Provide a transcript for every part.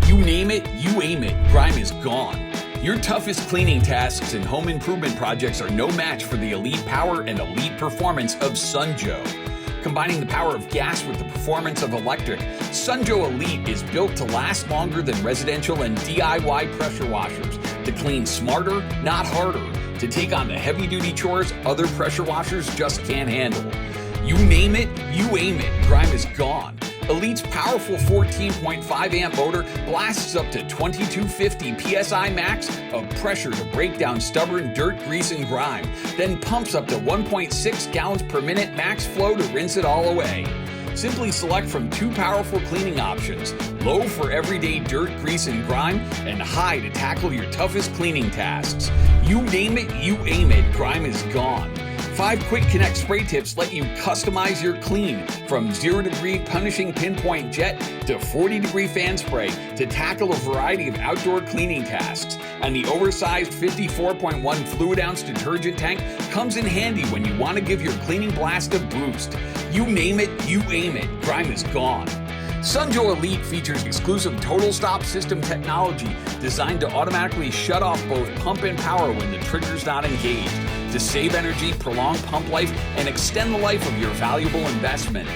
You name it, you aim it, grime is gone. Your toughest cleaning tasks and home improvement projects are no match for the elite power and elite performance of Sunjo. Combining the power of gas with the performance of electric, Sunjo Elite is built to last longer than residential and DIY pressure washers, to clean smarter, not harder, to take on the heavy-duty chores other pressure washers just can't handle. You name it, you aim it, grime is gone. Elite's powerful 14.5 amp motor blasts up to 2250 psi max of pressure to break down stubborn dirt, grease, and grime, then pumps up to 1.6 gallons per minute max flow to rinse it all away. Simply select from two powerful cleaning options, low for everyday dirt, grease, and grime, and high to tackle your toughest cleaning tasks. You name it, you aim it, grime is gone. 5 quick connect spray tips let you customize your clean, from 0-degree punishing pinpoint jet to 40-degree fan spray, to tackle a variety of outdoor cleaning tasks. And the oversized 54.1 fluid ounce detergent tank comes in handy when you want to give your cleaning blast a boost. You name it, you aim it, grime is gone. Sunjo Elite features exclusive total stop system technology designed to automatically shut off both pump and power when the trigger's not engaged, to save energy, prolong pump life, and extend the life of your valuable investment.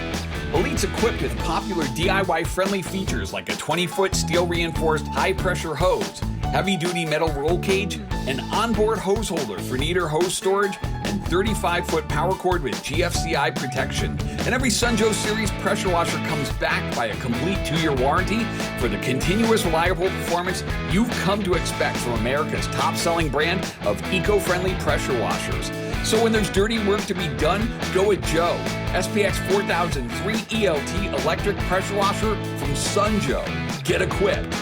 Elite's equipped with popular DIY-friendly features like a 20-foot steel-reinforced high-pressure hose, heavy-duty metal roll cage, an onboard hose holder for neater hose storage, and 35-foot power cord with GFCI protection. And every Sunjo Series pressure washer comes backed by a complete 2-year warranty for the continuous reliable performance you've come to expect from America's top-selling brand of eco-friendly pressure washers. So when there's dirty work to be done, go with Joe. SPX4003-ELT Electric Pressure Washer from Sunjo. Get equipped.